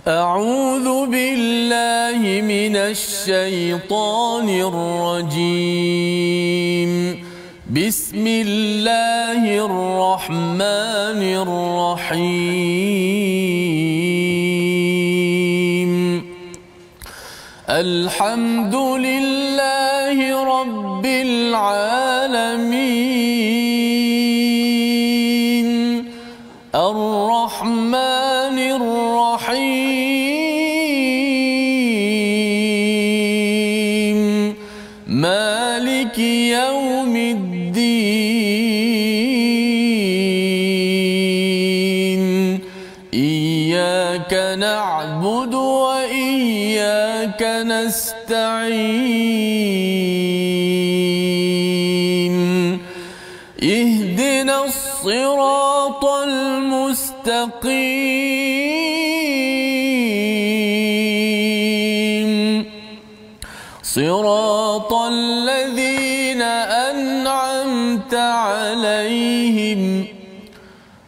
أعوذ بالله من الشيطان الرجيم. بسم الله الرحمن الرحيم. الحمد لله رب العالمين. الرحمن الرحيم. مالك يوم الدين. إياك نعبد وإياك نستعين. اهدنا الصراط المستقيم. صراط الذين أنعمت عليهم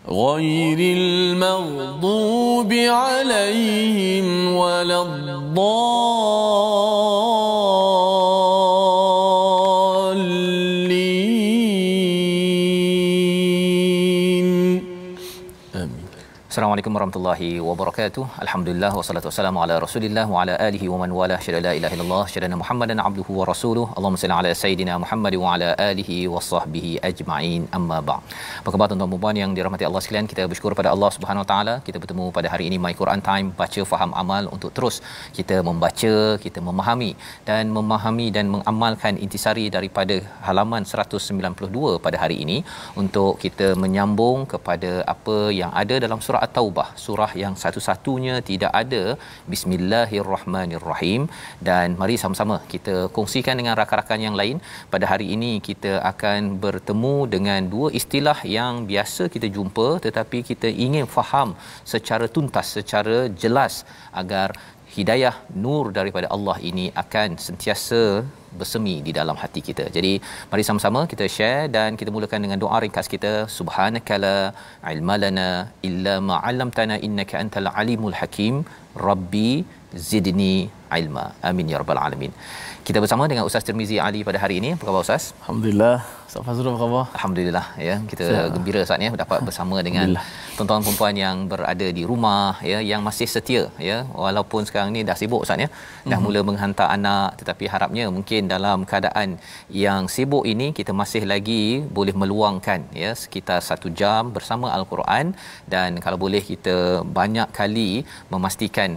غير المغضوب عليهم ولا الضالين. آمين. Assalamualaikum warahmatullahi wabarakatuh. Alhamdulillah wassalatu wassalamu ala Rasulillah wa ala alihi wa man wala syada la ilaha illallah syadana Muhammadan abduhu wa rasuluh. Allahumma salli ala sayidina Muhammad wa ala alihi wa sahbihi ajma'in. Amma ba'd. Apa khabar tuan-tuan dan puan yang dirahmati Allah sekalian? Kita bersyukur pada Allah Subhanahu wa taala kita bertemu pada hari ini My Quran Time, baca faham amal, untuk terus kita membaca, kita memahami dan mengamalkan intisari daripada halaman 192 pada hari ini untuk kita menyambung kepada apa yang ada dalam surah At-Taubah, surah yang satu-satunya tidak ada Bismillahirrahmanirrahim. Dan mari sama-sama kita kongsikan dengan rakan-rakan yang lain. Pada hari ini kita akan bertemu dengan dua istilah yang biasa kita jumpa tetapi kita ingin faham secara tuntas, secara jelas agar hidayah nur daripada Allah ini akan sentiasa bersemi di dalam hati kita. Jadi mari sama-sama kita share dan kita mulakan dengan doa ringkas kita. Subhanakala ilmalana illa ma 'allamtana innaka antal alimul hakim. Rabbi zidni ilma. Amin ya rabbal alamin. Kita bersama dengan Ustaz Tirmizi Ali pada hari ini. Apa khabar Ustaz? Alhamdulillah. Ustaz Fazrul apa khabar? Alhamdulillah ya. Kita gembira Ustaz ya dapat bersama dengan tuan-tuan puan yang berada di rumah ya, yang masih setia ya, walaupun sekarang ni dah sibuk Ustaz ya. Dah mula menghantar anak, tetapi harapnya mungkin dalam keadaan yang sibuk ini kita masih lagi boleh meluangkan ya sekitar 1 jam bersama Al-Quran. Dan kalau boleh kita banyak kali memastikan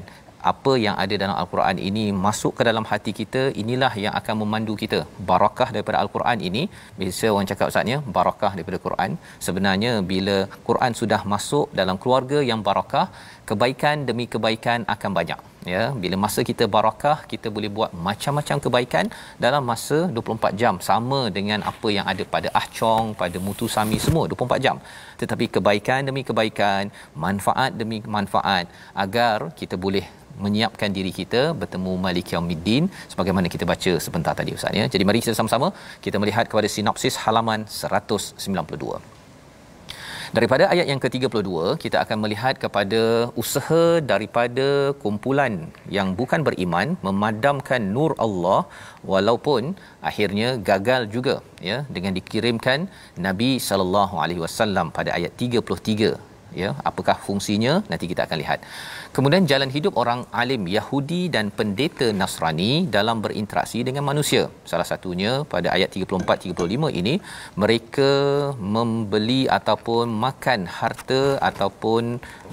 apa yang ada dalam Al-Quran ini masuk ke dalam hati kita. Inilah yang akan memandu kita. Barakah daripada Al-Quran ini, biasa orang cakap Ustaznya, barakah daripada Quran. Sebenarnya bila Quran sudah masuk dalam keluarga yang barakah, kebaikan demi kebaikan akan banyak ya. Bila masa kita barakah, kita boleh buat macam-macam kebaikan dalam masa 24 jam, sama dengan apa yang ada pada Ahcong, pada Mutusami, semua 24 jam. Tetapi kebaikan demi kebaikan, manfaat demi manfaat, agar kita boleh menyiapkan diri kita bertemu Malik Yaumiddin sebagaimana kita baca sebentar tadi Ustaz ya. Jadi mari kita sama-sama kita melihat kepada sinopsis halaman 192. Daripada ayat yang ke-32 kita akan melihat kepada usaha daripada kumpulan yang bukan beriman memadamkan nur Allah, walaupun akhirnya gagal juga ya dengan dikirimkan Nabi sallallahu alaihi wasallam pada ayat 33 ya. Apakah fungsinya nanti kita akan lihat. Kemudian jalan hidup orang alim Yahudi dan pendeta Nasrani dalam berinteraksi dengan manusia. Salah satunya pada ayat 34-35 ini, mereka membeli ataupun makan harta ataupun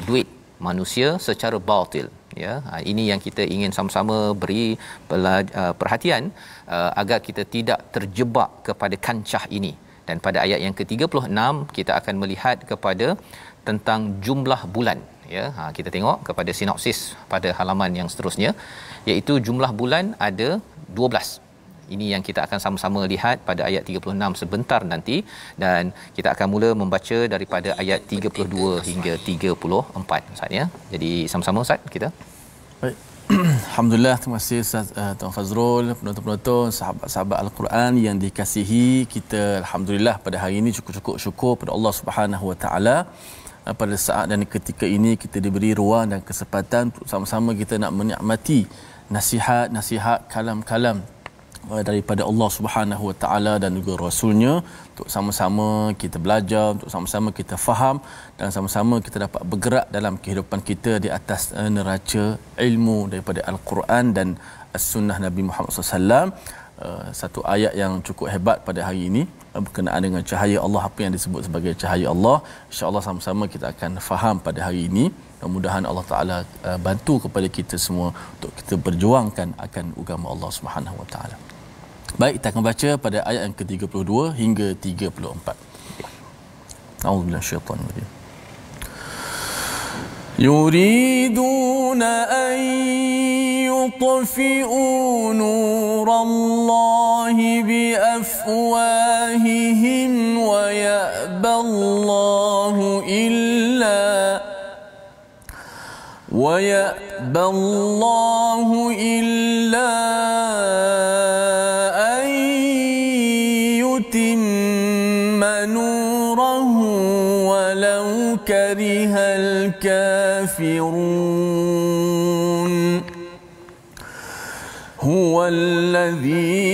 duit manusia secara batil ya. Ini yang kita ingin sama-sama beri perhatian agar kita tidak terjebak kepada kancah ini. Dan pada ayat yang ke-36 kita akan melihat kepada tentang jumlah bulan ya. Kita tengok kepada sinopsis pada halaman yang seterusnya, iaitu jumlah bulan ada 12. Ini yang kita akan sama-sama lihat pada ayat 36 sebentar nanti, dan kita akan mula membaca daripada ayat 32 hingga 34 Ustaz ya. Jadi sama-sama Ustaz kita. Baik. Alhamdulillah, terima kasih Ustaz Tuan Fazrul, penonton-penonton, sahabat-sahabat Al-Quran yang dikasihi kita. Alhamdulillah pada hari ini cukup-cukup syukur pada Allah Subhanahu Wa Taala pada saat dan ketika ini kita diberi ruang dan kesempatan untuk sama-sama kita nak menikmati nasihat-nasihat kalam-kalam daripada Allah Subhanahu Wa Taala dan juga Rasulnya, untuk sama-sama kita belajar, untuk sama-sama kita faham dan sama-sama kita dapat bergerak dalam kehidupan kita di atas neraca ilmu daripada Al-Quran dan As-Sunnah Nabi Muhammad SAW. Satu ayat yang cukup hebat pada hari ini berkenaan dengan cahaya Allah, apa yang disebut sebagai cahaya Allah. InsyaAllah sama-sama kita akan faham pada hari ini. Mudah-mudahan Allah Ta'ala bantu kepada kita semua untuk kita berjuangkan akan agama Allah Subhanahu Wa Taala. Baik, kita akan baca pada ayat yang ke-32 hingga 34. A'udzubillahi minasyaitanir rajim. Yuriduna an يطفئوا نور الله بأفواههم ويأبى الله إلا أن يتم نوره ولو كره الكافرون. هو الذي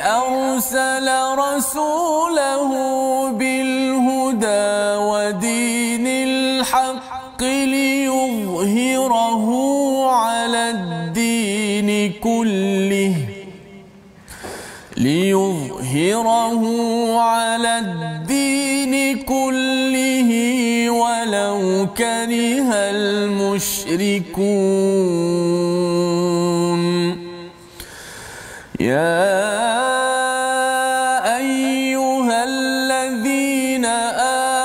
أرسل رسوله بالهدى ودين الحق ليظهره على الدين كله ولو كره المشركون. يا أيها الذين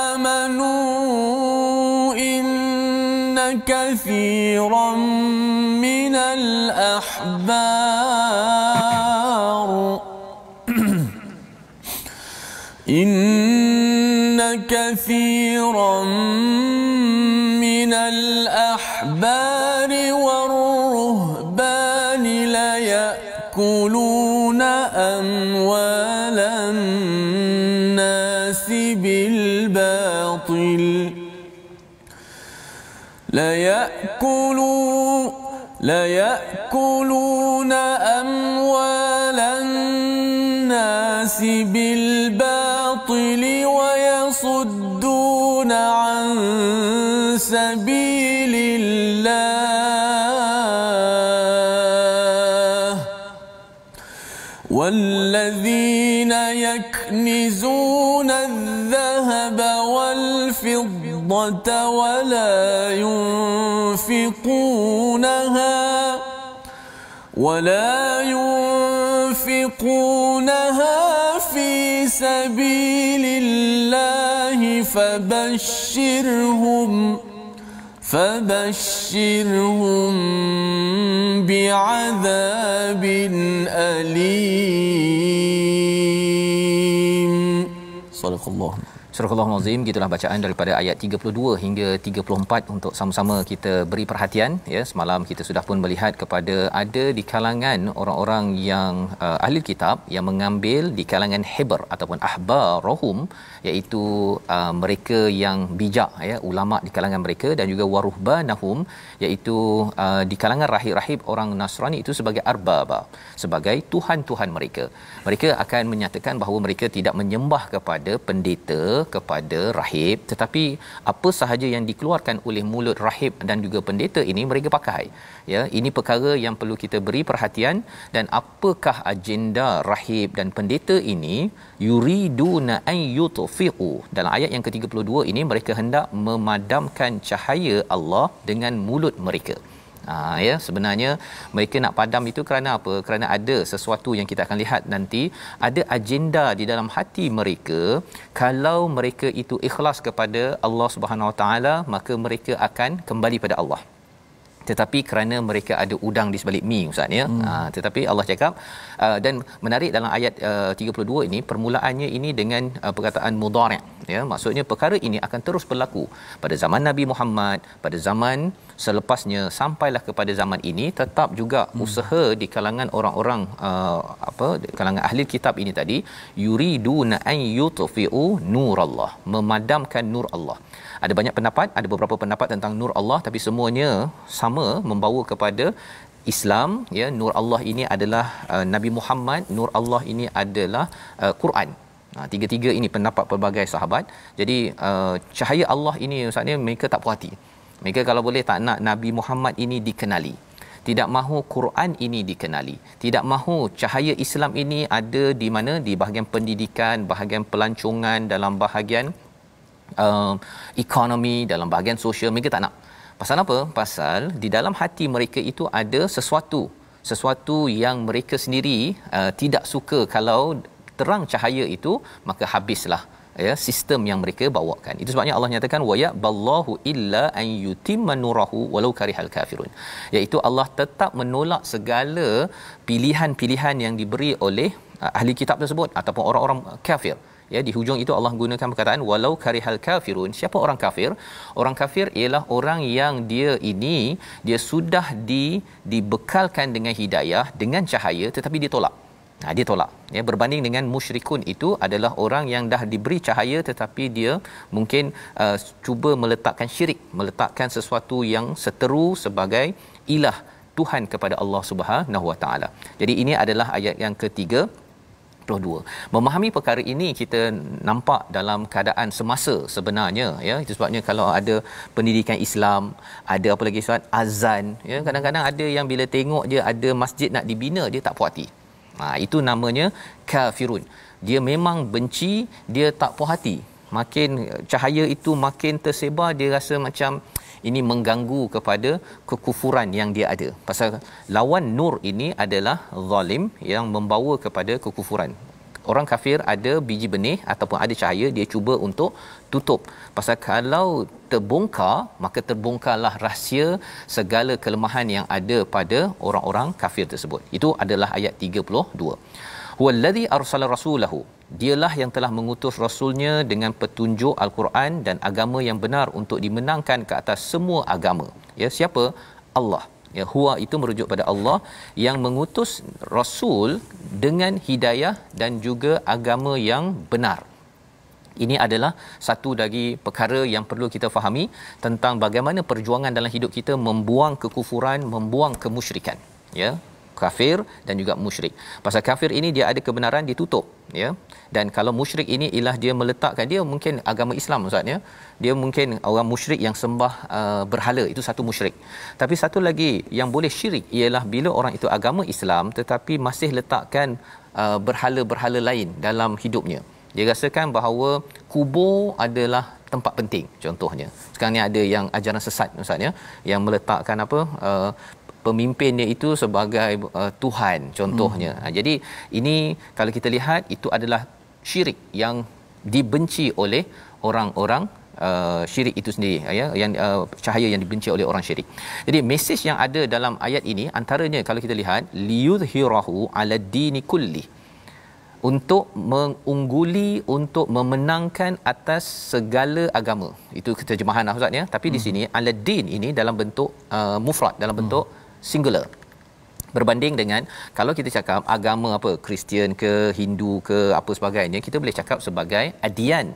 آمنوا إن كثيرا من الأحبار والرهبان ليأكلون أموال الناس بالباطل ويصدون عن سبيل الله. والذين يكنزون الذهب والفضة ولا ينفقونها في سبيل الله فبشرهم بعذاب أليم. صدق الله. Surah Al-Azim, gitulah bacaan daripada ayat 32 hingga 34 untuk sama-sama kita beri perhatian ya. Semalam kita sudah pun melihat kepada ada di kalangan orang-orang yang ahli kitab yang mengambil di kalangan hibr ataupun ahbarahum, iaitu mereka yang bijak ya, ulama di kalangan mereka, dan juga waruhbanahum, iaitu di kalangan rahib-rahib orang Nasrani itu sebagai arbaba, sebagai tuhan-tuhan mereka. Mereka akan menyatakan bahawa mereka tidak menyembah kepada pendeta, kepada rahib, tetapi apa sahaja yang dikeluarkan oleh mulut rahib dan juga pendeta ini mereka pakai ya. Ini perkara yang perlu kita beri perhatian. Dan apakah agenda rahib dan pendeta ini? Yuriduna an yutfi'u, dalam ayat yang ke-32 ini mereka hendak memadamkan cahaya Allah dengan mulut mereka. Ya, sebenarnya mereka nak padam itu kerana apa? Kerana ada sesuatu yang kita akan lihat nanti, ada agenda di dalam hati mereka. Kalau mereka itu ikhlas kepada Allah Subhanahu Wa Taala, maka mereka akan kembali pada Allah. Tetapi kerana mereka ada udang di sebalik mi, ustaz ya. Tetapi Allah cakap, dan menarik dalam ayat 32 ini, permulaannya ini dengan perkataan mudhari', ya, maksudnya perkara ini akan terus berlaku pada zaman Nabi Muhammad, pada zaman selepasnya, sampailah kepada zaman ini. Tetap juga usaha di kalangan orang-orang di kalangan ahli kitab ini tadi, yuriduna an yutfi'u nurallah, memadamkan nur Allah. Ada banyak pendapat, ada beberapa pendapat tentang nur Allah, tapi semuanya sama membawa kepada Islam, ya. Nur Allah ini adalah Nabi Muhammad, nur Allah ini adalah Quran. Tiga-tiga ini pendapat pelbagai sahabat. Jadi cahaya Allah ini ustaz ni mereka tak puas hati. Mereka kalau boleh tak nak Nabi Muhammad ini dikenali, tidak mahu Quran ini dikenali, tidak mahu cahaya Islam ini ada di mana, di bahagian pendidikan, bahagian pelancongan, dalam bahagian ekonomi, dalam bahagian sosial. Mereka tak nak. Pasal apa? Pasal di dalam hati mereka itu ada sesuatu yang mereka sendiri tidak suka. Kalau terang cahaya itu, maka habislah, ya, sistem yang mereka bawakan. Itu sebabnya Allah nyatakan wa ya'ballahu illa an yutimma nurahu walau karihal kafirun, iaitu Allah tetap menolak segala pilihan-pilihan yang diberi oleh ahli kitab tersebut ataupun orang-orang kafir. Ya, di hujung itu Allah gunakan perkataan walau karihal kafirun. Siapa orang kafir? Orang kafir ialah orang yang dia sudah dibekalkan dengan hidayah, dengan cahaya, tetapi dia tolak. Dia tolak. Ya, berbanding dengan musyrikun itu adalah orang yang dah diberi cahaya tetapi dia mungkin cuba meletakkan syirik, meletakkan sesuatu yang seteru sebagai ilah Tuhan kepada Allah Subhanahu Wa Taala. Jadi ini adalah ayat yang ketiga. Memahami perkara ini kita nampak dalam keadaan semasa sebenarnya, ya. Itu sebabnya kalau ada pendidikan Islam, ada apa lagi Ustaz, azan, ya, kadang-kadang ada yang bila tengok je ada masjid nak dibina, dia tak puas hati. Itu namanya kafirun. Dia memang benci, dia tak puas hati. Makin cahaya itu makin tersebar, dia rasa macam ini mengganggu kepada kekufuran yang dia ada. Pasal lawan nur ini adalah zalim yang membawa kepada kekufuran. Orang kafir ada biji benih ataupun ada cahaya, dia cuba untuk tutup. Pasal kalau terbongkar, maka terbongkarlah rahsia segala kelemahan yang ada pada orang-orang kafir tersebut. Itu adalah ayat 32. Huwallazi arsala rasulahu, dialah yang telah mengutus rasulnya dengan petunjuk Al-Quran dan agama yang benar untuk dimenangkan ke atas semua agama. Ya, siapa? Allah. Ya, huwa itu merujuk pada Allah yang mengutus rasul dengan hidayah dan juga agama yang benar. Ini adalah satu dari perkara yang perlu kita fahami tentang bagaimana perjuangan dalam hidup kita membuang kekufuran, membuang kemusyrikan, ya. Kafir dan juga musyrik. Pasal kafir ini dia ada kebenaran ditutup, ya. Dan kalau musyrik ini ialah dia meletakkan, dia mungkin agama Islam Ustaz, ya. Dia mungkin orang musyrik yang sembah berhala, itu satu musyrik. Tapi satu lagi yang boleh syirik ialah bila orang itu agama Islam tetapi masih letakkan berhala-berhala lain dalam hidupnya. Dia rasakan bahawa kubur adalah tempat penting. Contohnya, sekarang ni ada yang ajaran sesat Ustaz, ya, yang meletakkan pemimpinnya itu sebagai Tuhan contohnya. Jadi ini kalau kita lihat itu adalah syirik yang dibenci oleh orang-orang syirik itu sendiri, ya, yang cahaya yang dibenci oleh orang syirik. Jadi mesej yang ada dalam ayat ini antaranya kalau kita lihat liyudhhirahu 'ala dini kulli, untuk mengungguli, untuk memenangkan atas segala agama. Itu terjemahan Ustaz, ya. Tapi di sini ala din ini dalam bentuk mufrad, dalam bentuk singular. Berbanding dengan kalau kita cakap agama apa, Kristian ke, Hindu ke, apa sebagainya, kita boleh cakap sebagai adian,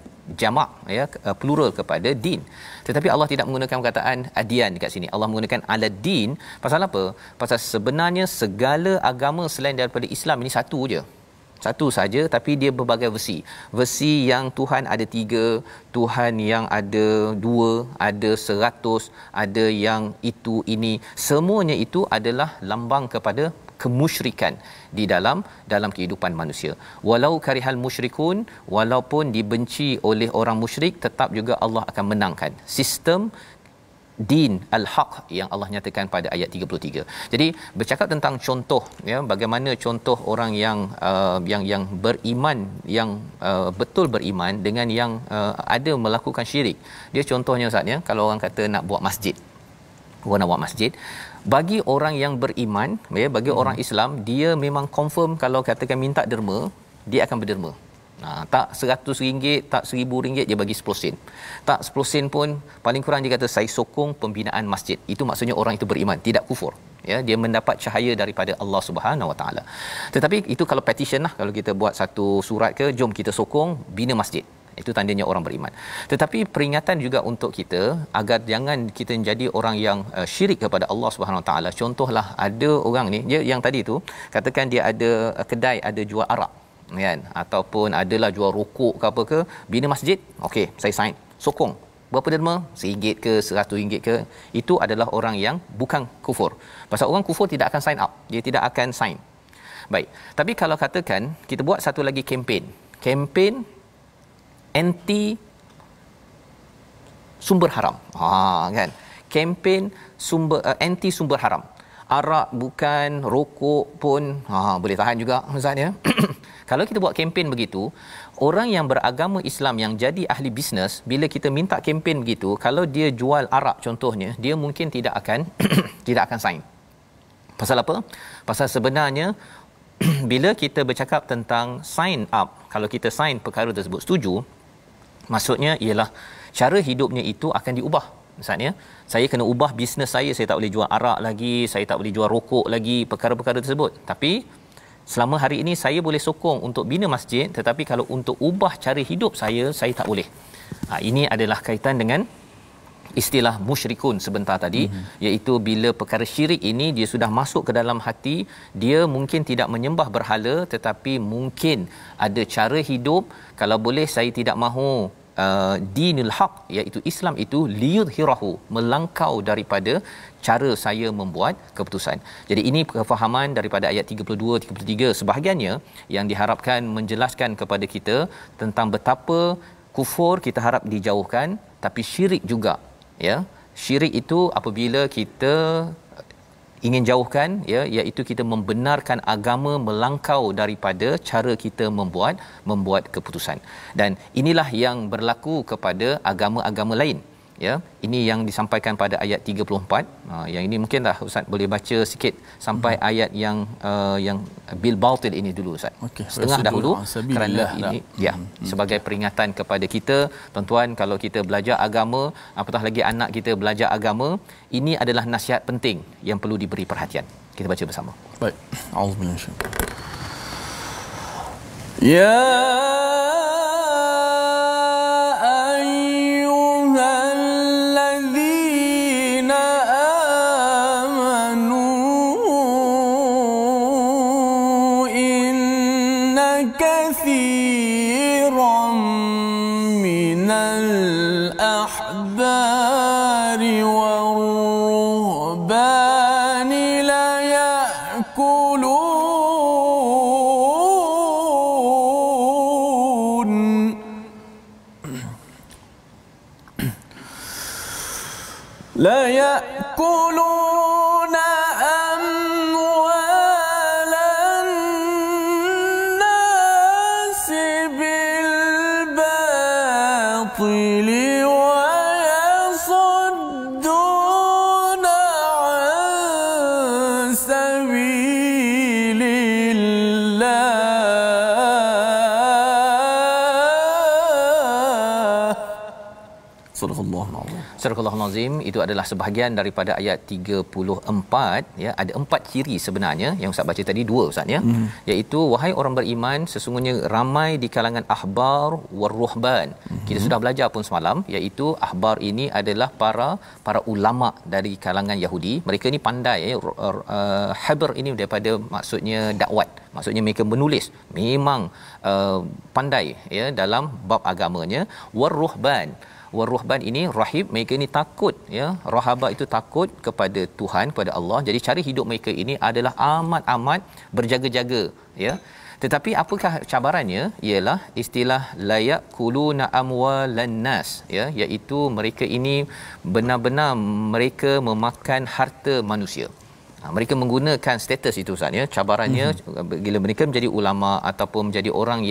jamak, ya, plural kepada din. Tetapi Allah tidak menggunakan perkataan adian dekat sini. Allah menggunakan ala din. Pasal apa? Pasal sebenarnya segala agama selain daripada Islam ini satu saja, tapi dia berbagai versi yang Tuhan ada 3, Tuhan yang ada 2, ada 100, ada yang itu ini, semuanya itu adalah lambang kepada kemusyrikan di dalam kehidupan manusia. Walau karihal musyrikun, walaupun dibenci oleh orang musyrik, tetap juga Allah akan menangkan sistem din al-haq yang Allah nyatakan pada ayat 33. Jadi bercakap tentang contoh, ya, bagaimana contoh orang yang beriman, yang betul beriman dengan yang ada melakukan syirik. Dia contohnya Ustaz, ya, kalau orang kata nak buat masjid. Orang nak buat masjid, bagi orang yang beriman, ya, bagi orang Islam, dia memang confirm kalau katakan minta derma, dia akan berderma. Tak RM100, tak RM1,000 dia bagi 10 sen. Tak 10 sen pun paling kurang dia kata saya sokong pembinaan masjid. Itu maksudnya orang itu beriman, tidak kufur. Ya, dia mendapat cahaya daripada Allah Subhanahu Wa Taala. Tetapi itu kalau petition lah, kalau kita buat satu surat ke, jom kita sokong bina masjid. Itu tandanya orang beriman. Tetapi peringatan juga untuk kita agar jangan kita menjadi orang yang syirik kepada Allah Subhanahu Wa Taala. Contohlah ada orang ni, dia yang tadi tu katakan dia ada kedai, ada jual arak kan, ataupun adalah jual rokok ke apa ke, bina masjid, okey saya sign, sokong. Berapa derma? RM1 ke RM100 ke, itu adalah orang yang bukan kufur. Pasal orang kufur tidak akan sign up, dia tidak akan sign. Baik, tapi kalau katakan kita buat satu lagi kempen anti sumber haram, kan, kempen anti sumber haram, arak bukan, rokok pun boleh tahan juga Ustaz ya. Kalau kita buat kempen begitu, orang yang beragama Islam yang jadi ahli bisnes, bila kita minta kempen begitu, kalau dia jual arak contohnya, dia mungkin tidak akan tidak akan sign. Pasal apa? Pasal sebenarnya bila kita bercakap tentang sign up, kalau kita sign perkara tersebut, setuju, maksudnya ialah cara hidupnya itu akan diubah. Misalnya, saya kena ubah bisnes saya tak boleh jual arak lagi, saya tak boleh jual rokok lagi, perkara-perkara tersebut. Tapi selama hari ini saya boleh sokong untuk bina masjid, tetapi kalau untuk ubah cara hidup saya tak boleh. Ini adalah kaitan dengan istilah musyrikun sebentar tadi, iaitu bila perkara syirik ini dia sudah masuk ke dalam hati, dia mungkin tidak menyembah berhala, tetapi mungkin ada cara hidup, kalau boleh saya tidak mahu dinul haq, iaitu Islam itu liyudhirahu, melangkau daripada cara saya membuat keputusan. Jadi ini kefahaman daripada ayat 32 33 sebahagiannya yang diharapkan menjelaskan kepada kita tentang betapa kufur kita harap dijauhkan, tapi syirik juga, ya. Syirik itu apabila kita ingin jauhkan, ya, iaitu kita membenarkan agama melangkau daripada cara kita membuat keputusan. Dan inilah yang berlaku kepada agama-agama lain, ya. Ini yang disampaikan pada ayat 34. Yang ini mungkinlah Ustaz boleh baca sikit sampai ayat yang bil batil ini dulu Ustaz. Okay, setengah dahulu kerana ini ya sebagai peringatan kepada kita, tuan-tuan, kalau kita belajar agama, apatah lagi anak kita belajar agama, ini adalah nasihat penting yang perlu diberi perhatian. Kita baca bersama. Baik. Auzubillahi. Ya لا يأكلون أموال الناس بالباطل ويصدون عن سبيل الله. صدق الله العظيم. Surahul Azim, itu adalah sebahagian daripada ayat 34, ya. Ada 4 ciri sebenarnya yang Ustaz baca tadi, 2 Ustaz, ya. Iaitu wahai orang beriman, sesungguhnya ramai di kalangan ahbar war-ruhban. Kita sudah belajar pun semalam, iaitu ahbar ini adalah para ulama dari kalangan Yahudi. Mereka ni pandai, ya. Habr ini daripada maksudnya dakwat. Maksudnya mereka menulis, memang pandai, ya, dalam bab agamanya. War-ruhban, waruhban ini rahib, mereka ini takut, ya. Rahaba itu takut kepada Tuhan, kepada Allah. Jadi cara hidup mereka ini adalah amat-amat berjaga-jaga, ya. Tetapi apakah cabarannya? Ialah istilah layak kuluna amwalan nas, ya, iaitu mereka ini benar-benar mereka memakan harta manusia. Mereka menggunakan status itu Ustaz ya. Cabarannya bila mereka menjadi ulama ataupun menjadi orang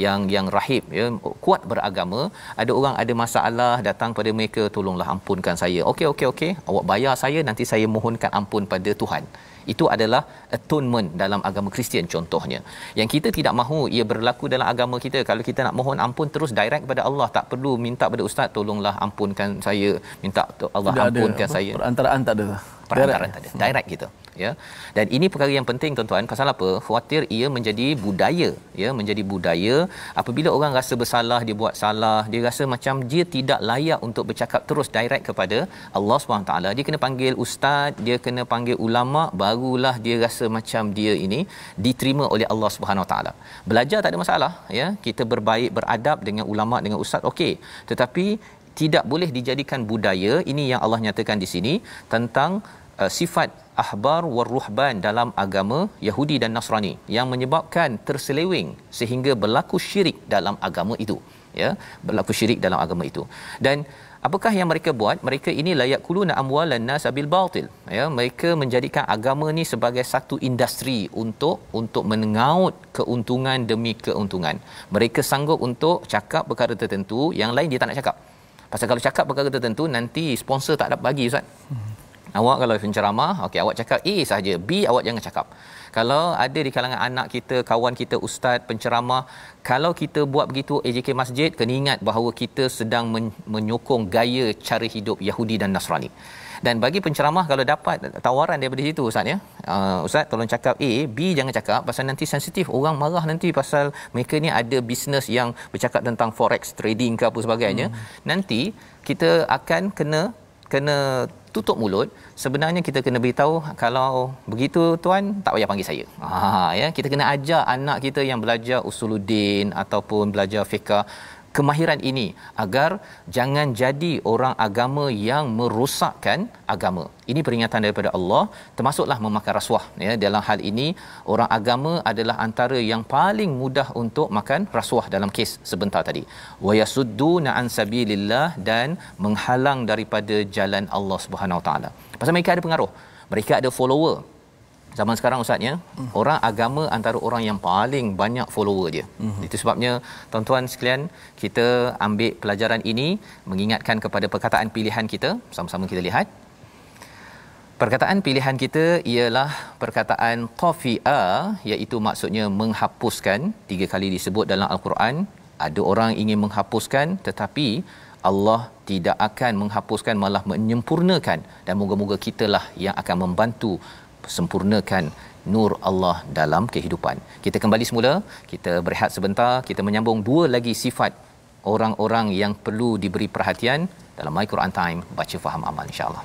yang rahib ya, kuat beragama, ada orang ada masalah datang pada mereka, tolonglah ampunkan saya. Okey, awak bayar saya, nanti saya mohonkan ampun pada Tuhan. Itu adalah atonement dalam agama Kristian contohnya. Yang kita tidak mahu ia berlaku dalam agama kita. Kalau kita nak mohon ampun terus direct kepada Allah, tak perlu minta pada ustaz tolonglah ampunkan saya, minta Allah tidak ampunkan saya. Perantaraan tak ada. Perantaraan tak ada. Direct gitu ya. Dan ini perkara yang penting tuan-tuan. Pasal apa? Khawatir ia menjadi budaya ya, menjadi budaya. Apabila orang rasa bersalah, dia buat salah, dia rasa macam dia tidak layak untuk bercakap terus direct kepada Allah SWT. Dia kena panggil ustaz, dia kena panggil ulama, barulah dia rasa macam dia ini diterima oleh Allah SWT. Belajar tak ada masalah ya. Kita berbaik, beradab dengan ulama, dengan ustaz, okey. Tetapi tidak boleh dijadikan budaya. Ini yang Allah nyatakan di sini tentang sifat ahbar war ruhban dalam agama Yahudi dan Nasrani yang menyebabkan terseleweng sehingga berlaku syirik dalam agama itu ya, berlaku syirik dalam agama itu. Dan apakah yang mereka buat? Mereka ini layak kuluna amwalan nas bil batil ya, mereka menjadikan agama ni sebagai satu industri untuk mengaut keuntungan demi keuntungan. Mereka sanggup untuk cakap perkara tertentu, yang lain dia tak nak cakap. Pasal kalau cakap perkara tertentu nanti sponsor tak dapat bagi ustaz. Awak kalau penceramah, okey, awak cakap A saja, B awak jangan cakap. Kalau ada di kalangan anak kita, kawan kita ustaz penceramah, kalau kita buat begitu AJK Masjid, kena ingat bahawa kita sedang menyokong gaya cara hidup Yahudi dan Nasrani. Dan bagi penceramah kalau dapat tawaran daripada situ ustaz ya, ustaz tolong cakap A, B jangan cakap pasal nanti sensitif, orang marah nanti pasal mereka ni ada bisnes yang bercakap tentang forex trading ke apa sebagainya. Nanti kita akan kena tutup mulut. Sebenarnya kita kena beritahu, kalau begitu tuan tak payah panggil saya. Ya, kita kena ajar anak kita yang belajar usuluddin ataupun belajar fiqh kemahiran ini agar jangan jadi orang agama yang merosakkan agama. Ini peringatan daripada Allah, termasuklah memakan rasuah ya. Dalam hal ini orang agama adalah antara yang paling mudah untuk makan rasuah dalam kes sebentar tadi. Wa yasudduna an sabilillah, dan menghalang daripada jalan Allah Subhanahu Wa Taala. Pasal mereka ada pengaruh, mereka ada follower. Zaman sekarang ustaz ya, orang agama antara orang yang paling banyak follower dia. Itu sebabnya tuan-tuan sekalian, kita ambil pelajaran ini mengingatkan kepada perkataan pilihan kita. Sama-sama kita lihat. Perkataan pilihan kita ialah perkataan qafi'a, iaitu maksudnya menghapuskan. 3 kali disebut dalam Al-Quran. Ada orang ingin menghapuskan, tetapi Allah tidak akan menghapuskan, malah menyempurnakan. Dan moga-moga kitalah yang akan membantu sempurnakan nur Allah dalam kehidupan. Kita kembali semula, kita berehat sebentar, kita menyambung 2 lagi sifat orang-orang yang perlu diberi perhatian dalam My Quran Time, baca faham amal insya-Allah.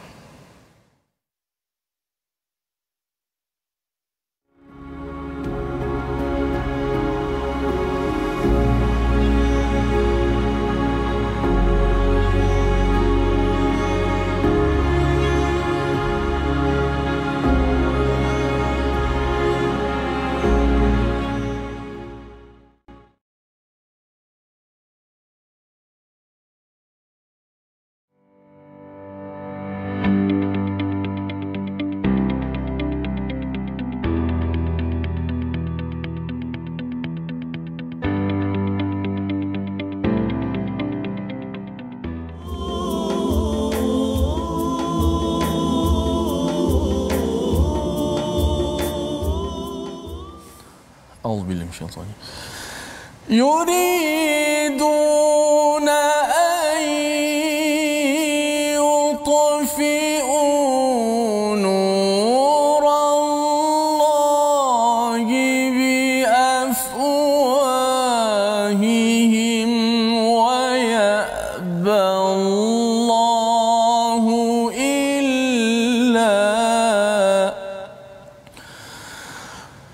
أعوذ بالله من الشيطان يريدون أن يطفئوا نور الله بأفواههم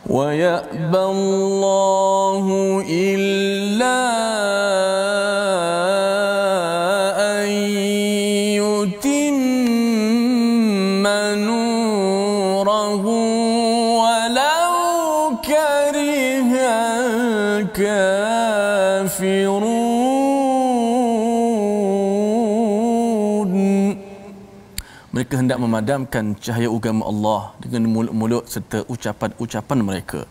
ويأبى الله إلا أن يتم نوره ولو كره الكافرون. Mereka hendak memadamkan cahaya agama Allah dengan mulut-mulut serta ucapan-ucapan mereka.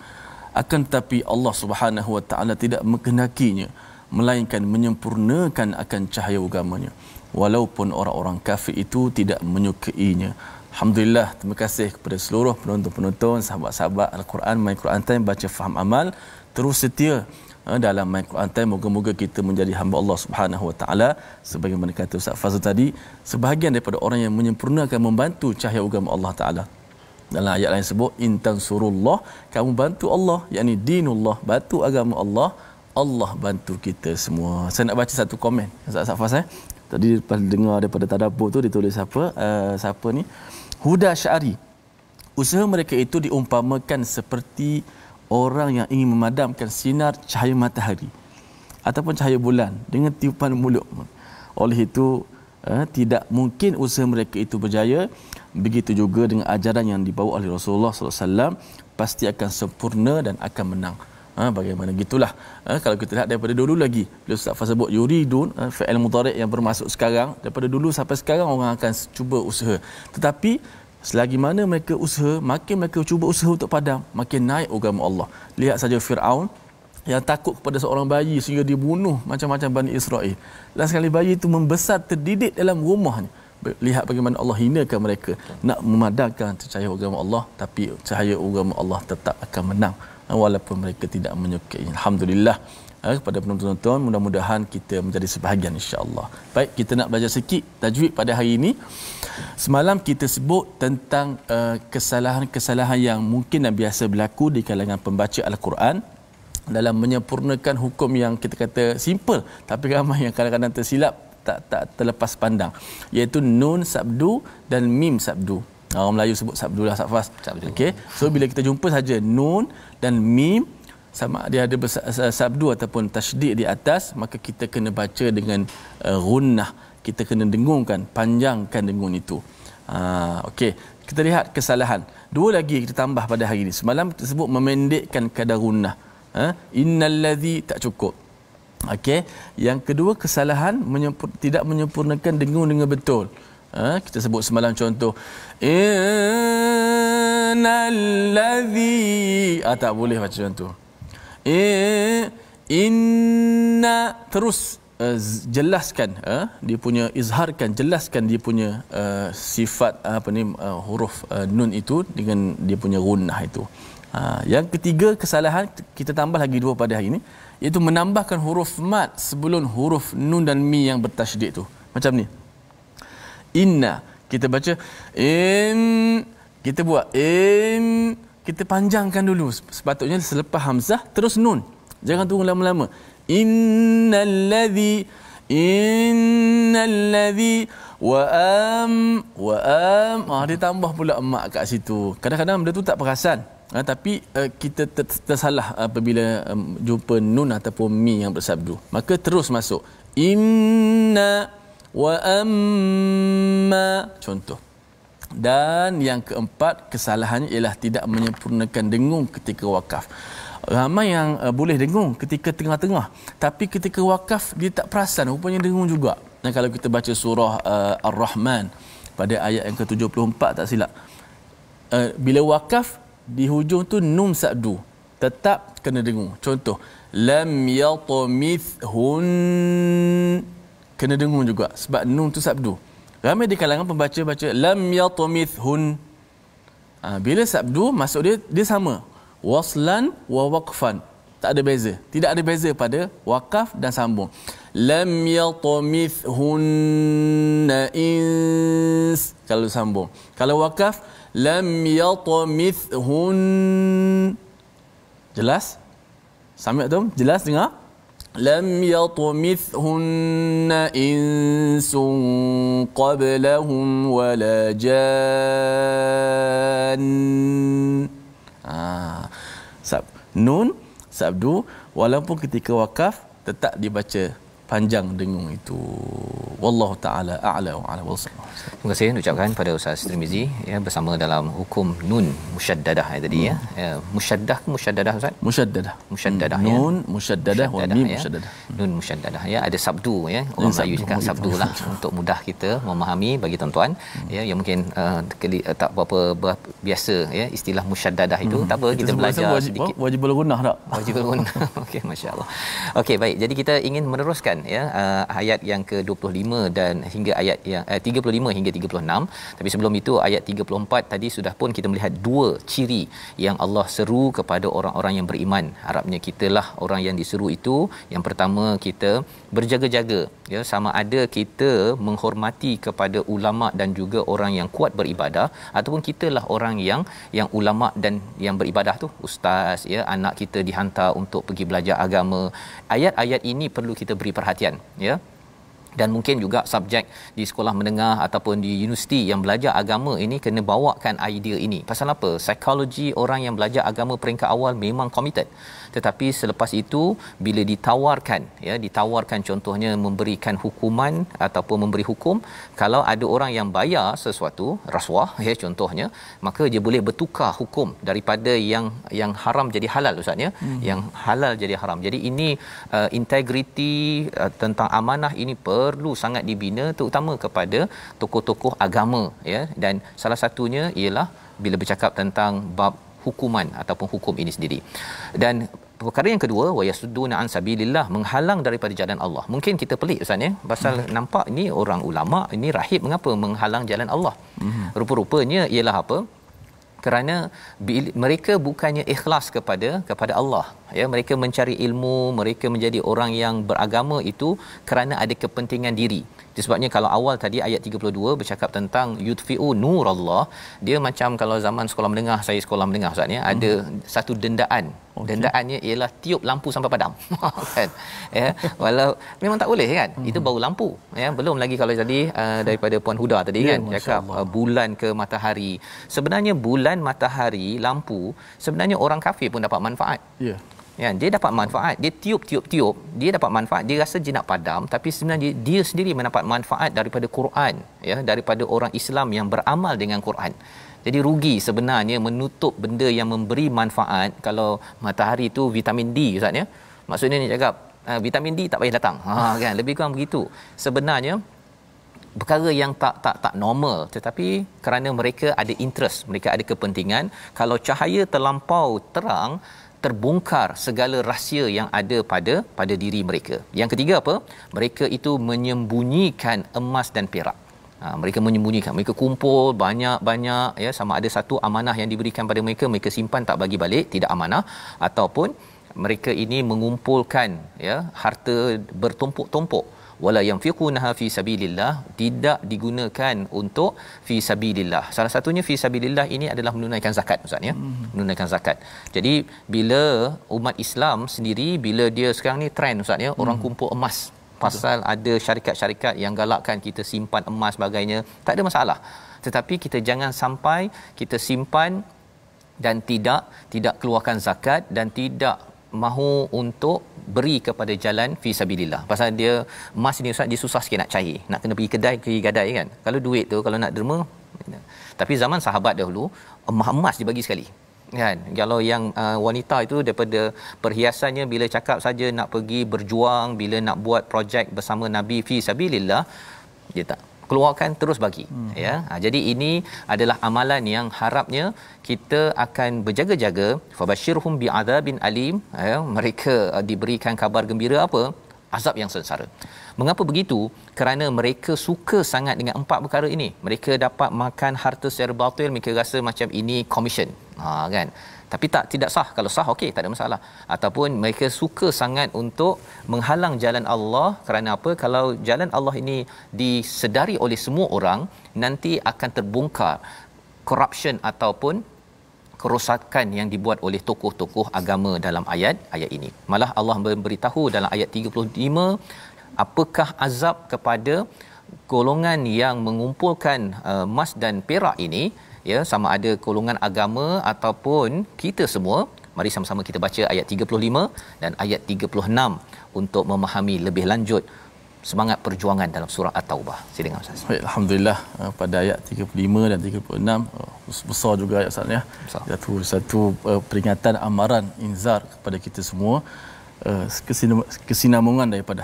Akan tetapi Allah Subhanahu Wa Taala tidak mengkehendakinya, melainkan menyempurnakan akan cahaya agamanya, walaupun orang-orang kafir itu tidak menyukainya. Alhamdulillah, terima kasih kepada seluruh penonton-penonton, sahabat-sahabat Al-Quran, My Quran Time, baca faham amal, terus setia dalam My Quran Time. Moga-moga kita menjadi hamba Allah Subhanahu Wa Taala sebagaimana kata Ustaz Fazil tadi, sebahagian daripada orang yang menyempurnakan, membantu cahaya agama Allah Taala. Dalam ayat lain sebut intan surullah, kamu bantu Allah, yakni dinullah, bantu agama Allah, Allah bantu kita semua. Saya nak baca satu komen Ustaz Fazil. Tadi lepas dengar daripada tadabbur tu ditulis siapa ni? Huda Syari. Usaha mereka itu diumpamakan seperti orang yang ingin memadamkan sinar cahaya matahari ataupun cahaya bulan dengan tiupan mulut. Oleh itu tidak mungkin usaha mereka itu berjaya. Begitu juga dengan ajaran yang dibawa oleh Rasulullah sallallahu alaihi wasallam, pasti akan sempurna dan akan menang. Bagaimana gitulah. Kalau kita lihat daripada dulu lagi, bila Ustaz Faz sebut yuridun, fi'il mudhari' yang bermaksud sekarang, daripada dulu sampai sekarang orang akan cuba usaha. Tetapi selagi mana mereka usaha, makin mereka cuba usaha untuk padam, makin naik agama Allah. Lihat saja Firaun yang takut kepada seorang bayi sehingga dibunuh macam-macam Bani Israel. Dan sekali bayi itu membesar terdidik dalam rumahnya. Lihat bagaimana Allah hinakan mereka. Nak memadamkan cahaya agama Allah, tapi cahaya agama Allah tetap akan menang walaupun mereka tidak menyukai. Alhamdulillah. Kepada penonton-penonton, mudah-mudahan kita menjadi sebahagian insya-Allah. Baik, kita nak belajar sikit tajwid pada hari ini. Semalam kita sebut tentang kesalahan-kesalahan yang mungkin dan biasa berlaku di kalangan pembaca Al-Quran dalam menyempurnakan hukum yang kita kata simple, tapi ramai yang kadang-kadang tersilap, tak terlepas pandang, iaitu nun sabdu dan mim sabdu. Orang Melayu sebut sabdu lah, Safas. Okey. So bila kita jumpa saja nun dan mim, sama dia ada sabdu ataupun tasydid di atas, maka kita kena baca dengan gunnah. Kita kena dengungkan, panjangkan dengung itu. Okey. Kita lihat kesalahan. Dua lagi kita tambah pada hari ini. Semalam kita sebut memendekkan kadar gunnah. Innallazi tak cukup. Okey. Yang kedua kesalahan tidak menyempurnakan dengung dengan betul. Kita sebut semalam contoh innallazi tak boleh baca contoh inna, terus jelaskan dia punya, izharkan, jelaskan dia punya sifat huruf nun itu dengan dia punya gunnah itu. Yang ketiga kesalahan kita tambah lagi dua pada hari ini, iaitu menambahkan huruf mad sebelum huruf nun dan mi yang bertasydid tu. Macam ni, inna kita baca in, kita buat in, kita panjangkan dulu. Sepatutnya selepas hamzah terus nun, jangan tunggu lama-lama. Innallazi wa am dia tambah pula emak kat situ. Kadang-kadang benda tu tak perasan, tapi kita tersalah apabila jumpa nun ataupun mi yang bersabdu. Maka terus masuk inna wa amma, contoh. Dan yang keempat kesalahannya ialah tidak menyempurnakan dengung ketika wakaf. Ramai yang boleh dengung ketika tengah-tengah, tapi ketika wakaf dia tak perasan, rupanya dengung juga. Dan kalau kita baca surah Ar-Rahman pada ayat yang ke-74 tak silap, bila wakaf di hujung tu nun sabdu, tetap kena dengung. Contoh lam yatamithun, kena dengung juga sebab nun tu sabdu. Ramai di kalangan pembaca baca lam yatamithun. Bila sabdu masuk dia sama, waslan wa waqfan, tak ada beza. Tidak ada beza pada wakaf dan sambung. Lam yatamithunna ins kalau sambung. Kalau wakaf lam yatamithun. Jelas? Sami tak tu? Jelas dengar? Lam yatamithunna insun qablahum wala jan. Nun sabdu, walaupun ketika wakaf tetap dibaca panjang dengung itu. Wallahu taala a'la wa a'la wasallam. Terima kasih ucapkan pada Ustaz Tirmizi ya, bersama dalam hukum nun musyaddadah tadi ya. Musyaddah ke musyaddadah Ustaz? Musyaddadah ya. Nun musyaddadah wa mim musyaddadah. Nun musyaddadah ya, ada sabdu ya. Orang Melayu cakap sabdu lah untuk mudah kita memahami bagi tuan-tuan ya yang mungkin tak berapa biasa ya istilah musyaddadah itu. Tak apa, kita belajar sedikit. Wajibul gunnah tak? Wajibul gunnah. Okey, masya-Allah. Okey, baik. Jadi kita ingin meneruskan ya ayat yang ke-25 dan hingga ayat yang 35 hingga 36. Tapi sebelum itu ayat 34 tadi sudah pun kita melihat dua ciri yang Allah seru kepada orang-orang yang beriman. Harapnya kitalah orang yang diseru itu. Yang pertama, kita berjaga-jaga ya, sama ada kita menghormati kepada ulama dan juga orang yang kuat beribadah, ataupun kitalah orang yang ulama dan yang beribadah tu, ustaz ya, anak kita dihantar untuk pergi belajar agama. Ayat-ayat ini perlu kita beri perhatian ya. Dan mungkin juga subjek di sekolah menengah ataupun di universiti yang belajar agama ini kena bawakan idea ini. Pasal apa? Psikologi orang yang belajar agama peringkat awal memang committed. Tetapi selepas itu bila ditawarkan contohnya memberikan hukuman ataupun memberi hukum, kalau ada orang yang bayar sesuatu rasuah ya contohnya, maka dia boleh bertukar hukum daripada yang haram jadi halal ustaz ya, yang halal jadi haram. Jadi ini integriti tentang amanah ini perlu sangat dibina, terutama kepada tokoh-tokoh agama ya. Dan salah satunya ialah bila bercakap tentang bab hukuman ataupun hukum ini sendiri. Dan perkara yang kedua, wayasudduna an sabilillah, menghalang daripada jalan Allah. Mungkin kita pelik ustaz ya, pasal nampak ni orang ulama, ini rahib, mengapa menghalang jalan Allah? Rupa-rupanya ialah apa? Kerana mereka bukannya ikhlas kepada Allah ya, mereka mencari ilmu, mereka menjadi orang yang beragama itu kerana ada kepentingan diri. Disebabnya kalau awal tadi ayat 32 bercakap tentang yudfi'u nurallah, dia macam kalau zaman sekolah menengah, saya sekolah menengah ustaz ya, ada satu dendaan. Dendaannya ialah tiup lampu sampai padam. Kan? Ya, walau memang tak boleh kan? Itu baru lampu ya, belum lagi kalau tadi daripada Puan Huda tadi kan cakap bulan ke matahari. Sebenarnya bulan, matahari, lampu, sebenarnya orang kafir pun dapat manfaat. Ya. Ya, dia dapat manfaat, dia tiup, dia dapat manfaat, dia rasa dia nak padam, tapi sebenarnya dia sendiri mendapat manfaat daripada Quran ya, daripada orang Islam yang beramal dengan Quran. Jadi rugi sebenarnya menutup benda yang memberi manfaat. Kalau matahari tu vitamin D ustaz ya, maksudnya ni cakap vitamin D tak payah datang kan, lebih kurang begitu. Sebenarnya perkara yang tak normal, tetapi kerana mereka ada interest, mereka ada kepentingan. Kalau cahaya terlampau terang, terbongkar segala rahsia yang ada pada diri mereka. Yang ketiga apa? Mereka itu menyembunyikan emas dan perak. Mereka menyembunyikan, mereka kumpul banyak-banyak ya, sama ada satu amanah yang diberikan pada mereka, mereka simpan tak bagi balik, tidak amanah, ataupun mereka ini mengumpulkan ya harta bertumpuk-tumpuk. Wala yanfiqunaha fi sabilillah, tidak digunakan untuk fi sabilillah. Salah satunya fi sabilillah ini adalah menunaikan zakat ustaz ya, menunaikan zakat. Jadi bila umat Islam sendiri, bila dia sekarang ni trend ustaz ya, orang kumpul emas. Pasal ada syarikat-syarikat yang galakkan kita simpan emas sebagainya, tak ada masalah. Tetapi kita jangan sampai kita simpan dan tidak keluarkan zakat dan tidak mahu untuk beri kepada jalan fi sabilillah. Pasal dia emas ni ustaz, dia susah sikit nak cair, nak kena pergi kedai, pergi gadai kan. Kalau duit tu kalau nak derma, tapi zaman sahabat dahulu emas dibagi sekali kan. Kalau yang wanita itu daripada perhiasannya, bila cakap saja nak pergi berjuang, bila nak buat projek bersama Nabi fi sabilillah, dia tak keluarkan, terus bagi ya. Jadi ini adalah amalan yang harapnya kita akan berjaga-jaga. Fabashirhum bi'adzabin alim ya, mereka diberikan kabar gembira apa? Azab yang sengsara. Mengapa begitu? Kerana mereka suka sangat dengan empat perkara ini. Mereka dapat makan harta secara batil, mereka rasa macam ini commission. Kan? Tapi tidak sah. Kalau sah okey, tak ada masalah. Ataupun mereka suka sangat untuk menghalang jalan Allah. Kerana apa? Kalau jalan Allah ini disedari oleh semua orang, nanti akan terbongkar corruption ataupun kerosakan yang dibuat oleh tokoh-tokoh agama dalam ayat ini. Malah Allah memberitahu dalam ayat 35 apakah azab kepada golongan yang mengumpulkan emas dan perak ini ya, sama ada golongan agama ataupun kita semua. Mari sama-sama kita baca ayat 35 dan ayat 36 untuk memahami lebih lanjut semangat perjuangan dalam surah At-Taubah. Silakan Ustaz. Baik, alhamdulillah, pada ayat 35 dan 36 besar juga ayat Ustaz ya. Satu peringatan, amaran, inzar kepada kita semua, kesinambungan daripada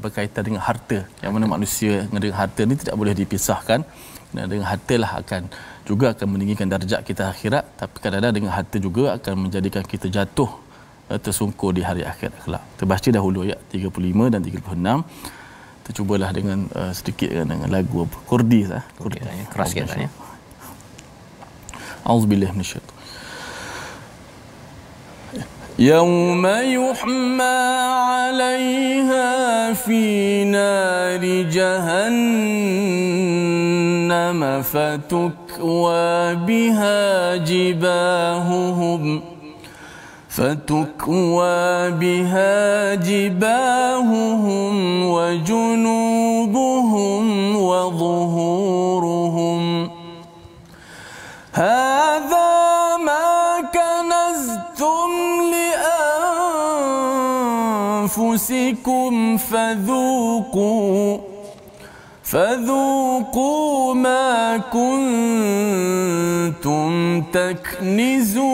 berkaitan dengan harta, yang mana manusia dengan harta ni tidak boleh dipisahkan. Dan dengan harta lah akan meninggikan darjat kita akhirat, tapi kadang-kadang dengan harta juga akan menjadikan kita jatuh tersungkur di hari akhirat kelak. Kita baca dahulu ayat 35 dan 36. Kita cubalah dengan sedikit dengan lagu Kurdi sah. Kurdi keras sikit ya. Auzubillahi minasyaitan. يوم يحمى عليها في نار جهنم فتكوى بها جباههم وجنوبهم وظهورهم هذا ما كنزتم لأنفسكم فذوقوا ما كنتم تكنزون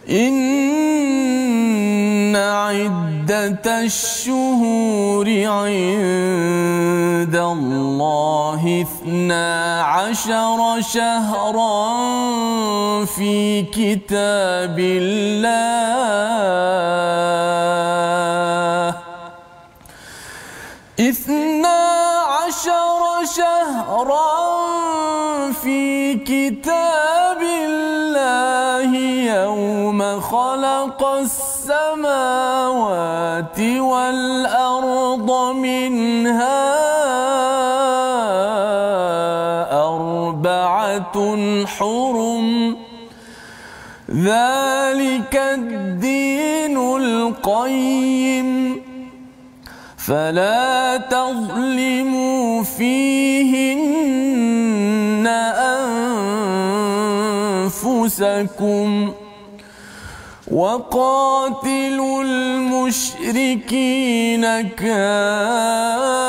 إن عدة الشهور عند الله 12 شهرا في كتاب الله 12 شهرا في كتاب الله يوم خلق السماوات والأرض منها 4 حرم ذلك الدين القيم فلا تظلموا فيهن أنفسكم وقاتلوا المشركين كافة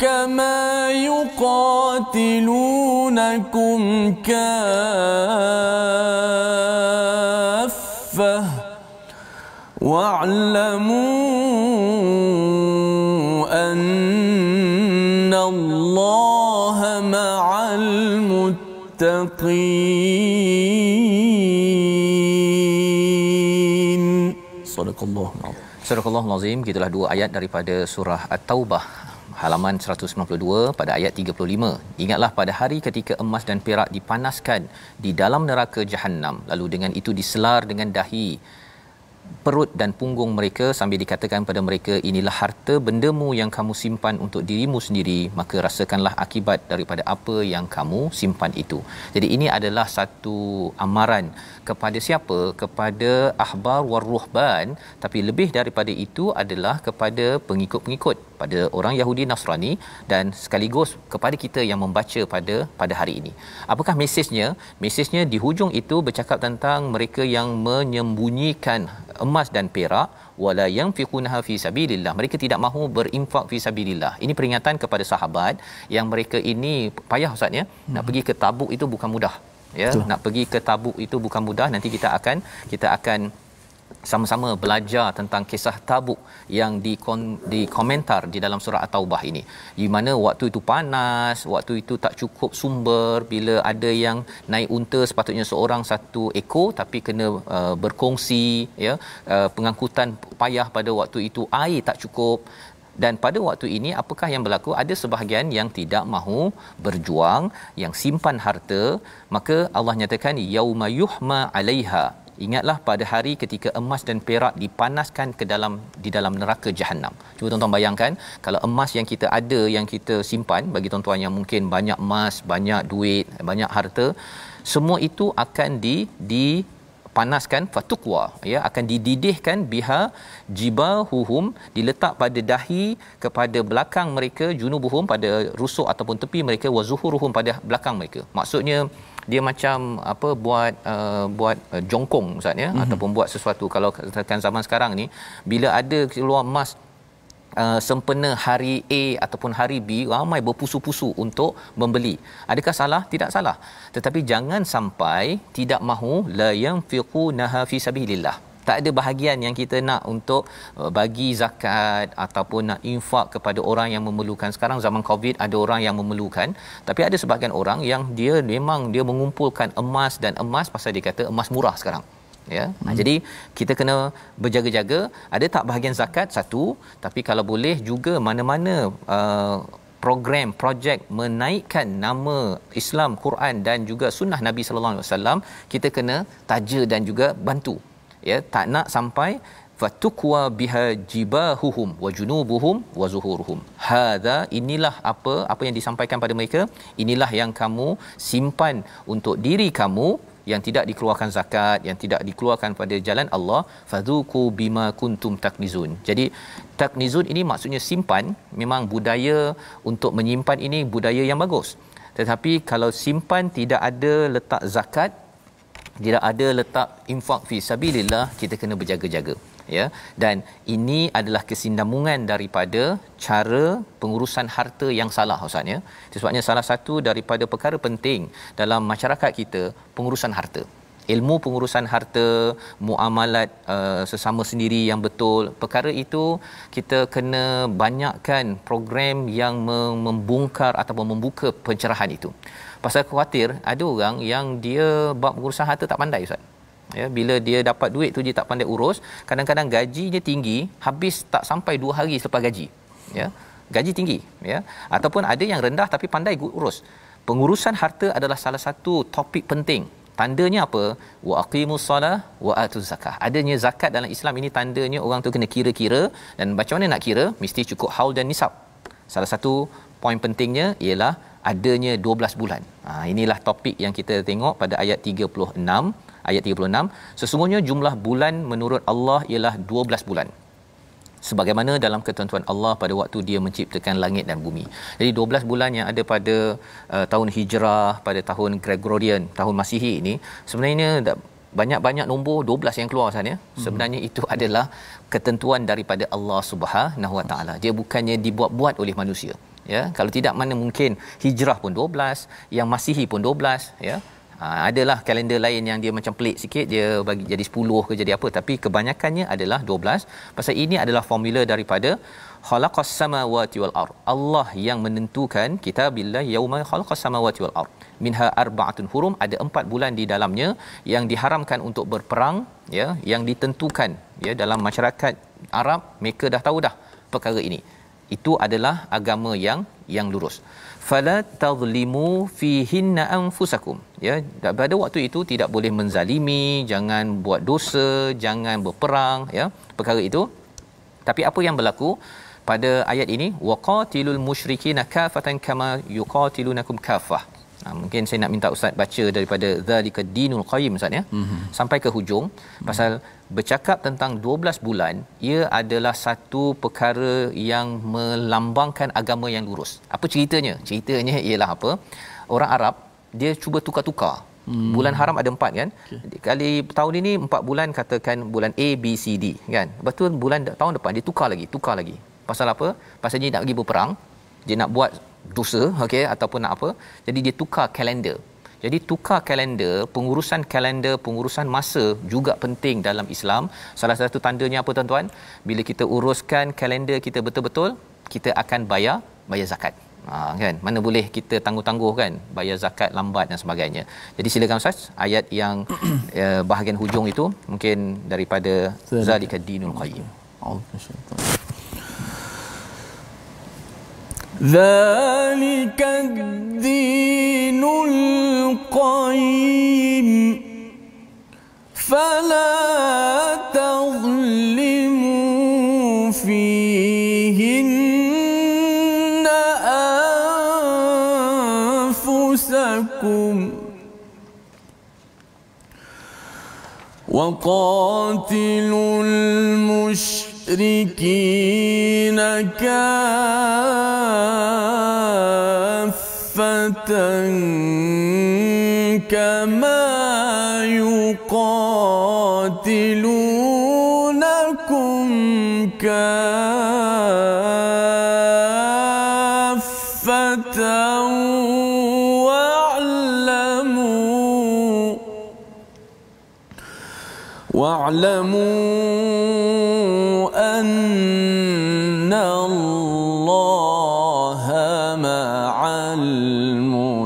كما يقاتلونكم كافة واعلموا أن الله مع المتقين. صدق الله العظيم. Surah Al-Azim, gitulah dua ayat daripada surah At-Taubah halaman 192 pada ayat 35. Ingatlah pada hari ketika emas dan perak dipanaskan di dalam neraka Jahannam, lalu dengan itu diselar dengan dahi, perut dan punggung mereka sambil dikatakan pada mereka, inilah harta bendamu yang kamu simpan untuk dirimu sendiri, maka rasakanlah akibat daripada apa yang kamu simpan itu. Jadi ini adalah satu amaran kepada siapa? Kepada ahbar war ruhban, tapi lebih daripada itu adalah kepada pengikut-pengikut, pada orang Yahudi Nasrani, dan sekaligus kepada kita yang membaca pada hari ini. Apakah mesejnya? Mesejnya di hujung itu bercakap tentang mereka yang menyembunyikan emas dan perak, wala yanfiqunaha fi sabilillah, mereka tidak mahu berinfak fi sabilillah. Ini peringatan kepada sahabat yang mereka ini payah Ustaz ya. Nak pergi ke Tabuk itu bukan mudah ya. Betul. Nak pergi ke Tabuk itu bukan mudah. Nanti kita akan sama-sama belajar tentang kisah Tabuk yang dikomentar di dalam surah At-Taubah ini, di mana waktu itu panas, waktu itu tak cukup sumber. Bila ada yang naik unta, sepatutnya seorang 1 ekor, tapi kena berkongsi ya. Pengangkutan payah pada waktu itu, air tak cukup. Dan pada waktu ini apakah yang berlaku? Ada sebahagian yang tidak mahu berjuang, yang simpan harta. Maka Allah nyatakan yauma yuhma 'alaiha, ingatlah pada hari ketika emas dan perak dipanaskan di dalam neraka Jahannam. Cuba tuan-tuan bayangkan, kalau emas yang kita ada, yang kita simpan, bagi tuan-tuan yang mungkin banyak emas, banyak duit, banyak harta, semua itu akan panaskan fatuqwa, ya, akan dididihkan biha jibahuhum, diletak pada dahi kepada belakang mereka, junubuhum pada rusuk ataupun tepi mereka, wa zuhuruhum pada belakang mereka. Maksudnya dia macam apa, buat jongkong ustaz, ya, ataupun buat sesuatu. Kalau katakan zaman sekarang ni bila ada keluar emas sempena hari A ataupun hari B, ramai berpusu-pusu untuk membeli. Adakah salah? Tidak salah. Tetapi jangan sampai tidak mahu la yanfiqunaha fi sabilillah. Tak ada bahagian yang kita nak untuk bagi zakat ataupun nak infak kepada orang yang memerlukan. Sekarang zaman Covid ada orang yang memerlukan, tapi ada sebahagian orang yang dia memang dia mengumpulkan emas, dan emas pasal dia kata emas murah sekarang, ya. Jadi kita kena berjaga-jaga. Ada tak bahagian zakat satu, tapi kalau boleh juga mana-mana program projek menaikkan nama Islam, Quran dan juga sunnah Nabi sallallahu alaihi wasallam, kita kena taja dan juga bantu, ya. Tak nak sampai fatuqwa biha jibahuhum wa junubuhum wa zuhuruhum. Hadza, inilah apa yang disampaikan pada mereka, inilah yang kamu simpan untuk diri kamu yang tidak dikeluarkan zakat, yang tidak dikeluarkan pada jalan Allah, fadzuqu bima kuntum taknizun. Jadi taknizun ini maksudnya simpan. Memang budaya untuk menyimpan ini budaya yang bagus, tetapi kalau simpan tidak ada letak zakat, tidak ada letak infak fi sabilillah, kita kena berjaga-jaga, ya. Dan ini adalah kesinambungan daripada cara pengurusan harta yang salah, ustaz, ya. Sebabnya salah satu daripada perkara penting dalam masyarakat kita pengurusan harta. Ilmu pengurusan harta, muamalat sesama sendiri yang betul, perkara itu kita kena banyakkan program yang membongkar ataupun membuka pencerahan itu. Pasal khawatir ada orang yang dia bab pengurusan harta tak pandai, ustaz. Ya, bila dia dapat duit tu dia tak pandai urus. Kadang-kadang gajinya tinggi, habis tak sampai 2 hari selepas gaji. Ya. Gaji tinggi, ya. Ataupun ada yang rendah tapi pandai urus. Pengurusan harta adalah salah satu topik penting. Tandanya apa? Wa aqimus solah wa atuz zakah. Adanya zakat dalam Islam ini tandanya orang tu kena kira-kira, dan macam mana nak kira? Mesti cukup haul dan nisab. Salah satu poin pentingnya ialah adanya 12 bulan. Inilah topik yang kita tengok pada ayat 36. Ayat 36, sesungguhnya jumlah bulan menurut Allah ialah 12 bulan. Sebagaimana dalam ketentuan Allah pada waktu dia menciptakan langit dan bumi. Jadi 12 bulan yang ada pada tahun Hijrah, pada tahun Gregorian, tahun Masihi ini, sebenarnya banyak-banyak nombor 12 yang keluar sana, ya. Sebenarnya itu adalah ketentuan daripada Allah Subhanahu Wa Taala. Dia bukannya dibuat-buat oleh manusia, ya. Kalau tidak, mana mungkin Hijrah pun 12, yang Masihi pun 12, ya. Adalah kalender lain yang dia macam pelik sikit, dia bagi jadi 10 ke jadi apa, tapi kebanyakannya adalah 12. Pasal ini adalah formula daripada khalaqas samawati wal ard. Allah yang menentukan, kitabillah yauma khalaqas samawati wal ard minha arba'atun hurum, ada 4 bulan di dalamnya yang diharamkan untuk berperang, ya, yang ditentukan, ya, dalam masyarakat Arab. Mereka dah tahu dah perkara ini. Itu adalah agama yang lurus. Fala tadhlimu fihinna anfusakum, ya. Pada waktu itu tidak boleh menzalimi, jangan buat dosa, jangan berperang, ya, perkara itu. Tapi apa yang berlaku pada ayat ini? Waqatilul musyrikina kafatan kama yuqatilunakum kafah. Mungkin saya nak minta ustaz baca daripada Zalikad Dinul Qayyim, ustaz, ya. Sampai ke hujung. Pasal bercakap tentang 12 bulan, ia adalah satu perkara yang melambangkan agama yang lurus. Apa ceritanya? Ceritanya ialah apa? Orang Arab dia cuba tukar-tukar. Bulan haram ada 4, kan? Okay. Kali tahun ini 4 bulan, katakan bulan A, B, C, D, kan? Betul, bulan tahun depan dia tukar lagi. Pasal apa? Pasal dia nak pergi berperang, dia nak buat dosa, okey, ataupun nak apa. Jadi dia tukar kalender. Jadi tukar kalender, pengurusan masa juga penting dalam Islam. Salah satu tandanya apa, tuan-tuan? Bila kita uruskan kalender kita betul-betul, kita akan bayar zakat. Kan? Mana boleh kita tangguh-tangguh, kan, bayar zakat lambat dan sebagainya. Jadi silakan ustaz, ayat yang bahagian hujung itu mungkin daripada Zalikad Dinul Qayyim. ذلك الدين القيم فلا تظلموا فيهن أنفسكم وقاتلوا المشركين كافة كما يقاتلونكم كافة واعلموا أن الله مع المتقين.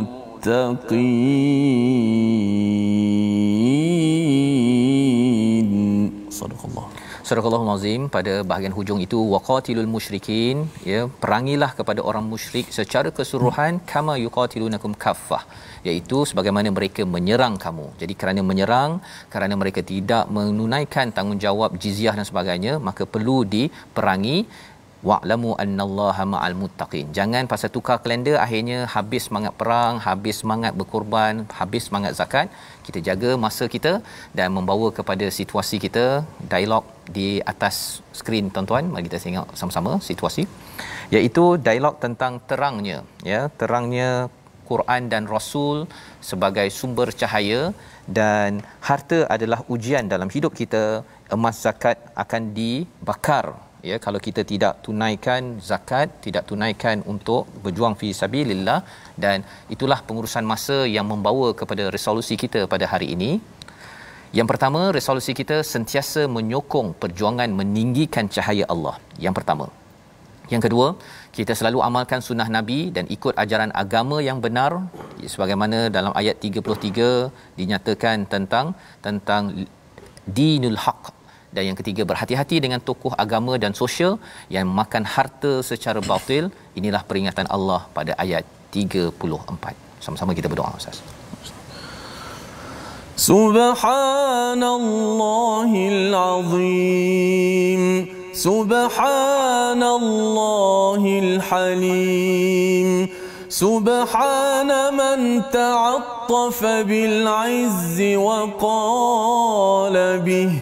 صدق الله. Surah Al-Azim. Pada bahagian hujung itu, waqatilul musyrikin, ya, perangilah kepada orang musyrik secara keseluruhan, kama yuqatilunakum kaffah, iaitu sebagaimana mereka menyerang kamu. Jadi kerana menyerang, kerana mereka tidak menunaikan tanggungjawab jizyah dan sebagainya, maka perlu diperangi. Wa'lamu annallaha ma'al muttaqin. Jangan pasal tukar kalender akhirnya habis semangat perang, habis semangat berkorban, habis semangat zakat. Kita jaga masa kita dan membawa kepada situasi kita. Dialog di atas skrin tuan-tuan, mari kita tengok sama-sama situasi, iaitu dialog tentang terangnya, ya, terangnya Quran dan Rasul sebagai sumber cahaya, dan harta adalah ujian dalam hidup kita. Emas zakat akan dibakar, ya, kalau kita tidak tunaikan zakat, tidak tunaikan untuk berjuang fi sabilillah. Dan itulah pengurusan masa yang membawa kepada resolusi kita pada hari ini. Yang pertama, resolusi kita sentiasa menyokong perjuangan meninggikan cahaya Allah. Yang pertama. Yang kedua, kita selalu amalkan sunnah Nabi dan ikut ajaran agama yang benar, sebagaimana dalam ayat 33 dinyatakan tentang dinul haq. Dan yang ketiga, berhati-hati dengan tokoh agama dan sosial yang makan harta secara batil. Inilah peringatan Allah pada ayat 34. Sama-sama kita berdoa, Ustaz. Subhanallahil azim, subhanallahil halim, subhana man ta'attafa bil izzi wa qala bih,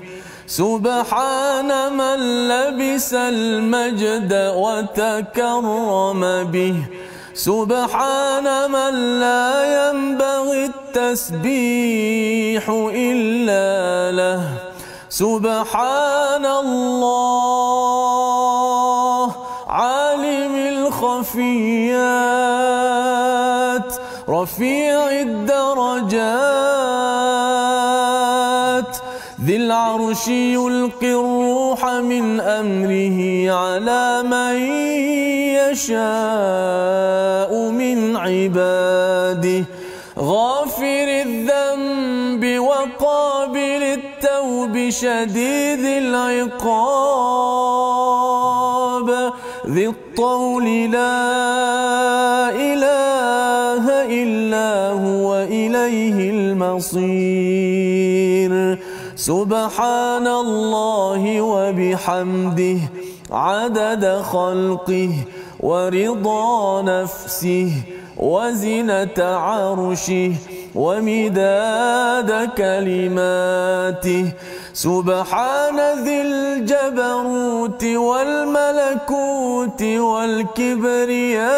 سبحان من لبس المجد وتكرم به، سبحان من لا ينبغي التسبيح إلا له، سبحان الله عالم الخفيات رفيع الدرجات ذي العرش يلقي الروح من أمره على من يشاء من عباده، غافر الذنب وقابل التوب شديد العقاب ذي الطول لا إله إلا هو إليه المصير. سبحان الله وبحمده عدد خلقه ورضا نفسه وزنة عرشه ومداد كلماته، سبحان ذي الجبروت والملكوت والكبرياء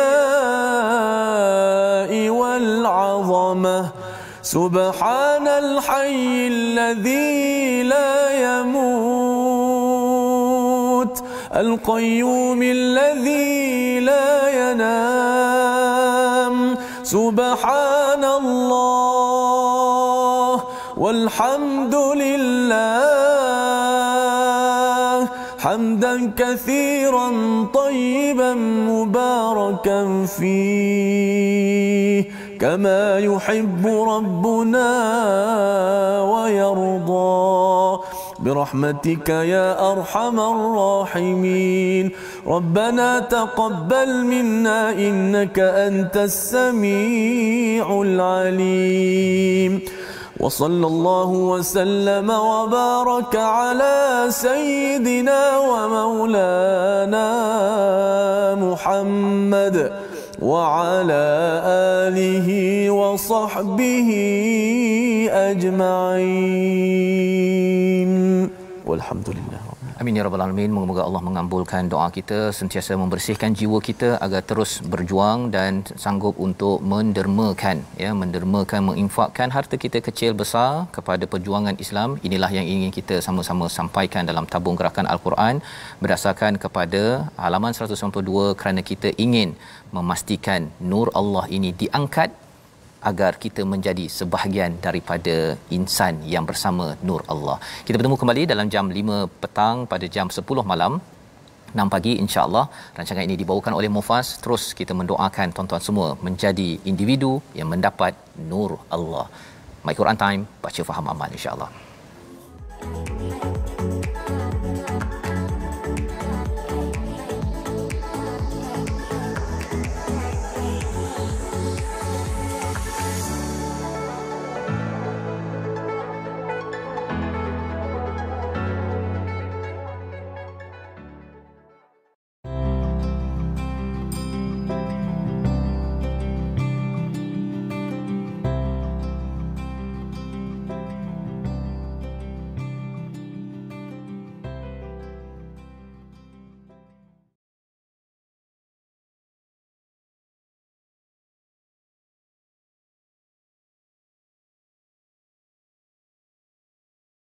والعظمة، سبحان الحي الذي لا يموت القيوم الذي لا ينام، سبحان الله والحمد لله حمدا كثيرا طيبا مباركا فيه كما يحب ربنا ويرضى برحمتك يا أرحم الراحمين. ربنا تقبل منا إنك أنت السميع العليم. وصلى الله وسلم وبارك على سيدنا ومولانا محمد وعلى آله وصحبه أجمعين والحمد لله. Amin ya rabbal alamin. Moga-moga Allah mengabulkan doa kita, sentiasa membersihkan jiwa kita agar terus berjuang dan sanggup untuk mendermakan menginfakkan harta kita kecil besar kepada perjuangan Islam. Inilah yang ingin kita sama-sama sampaikan dalam tabung gerakan Al-Quran berdasarkan kepada halaman 192, kerana kita ingin memastikan nur Allah ini diangkat agar kita menjadi sebahagian daripada insan yang bersama nur Allah. Kita bertemu kembali dalam jam 5 petang pada jam 10 malam 6 pagi insya-Allah. Rancangan ini dibawakan oleh Mufas. Terus kita mendoakan tuan-tuan semua menjadi individu yang mendapat nur Allah. My Quran Time, baca faham amal insya-Allah.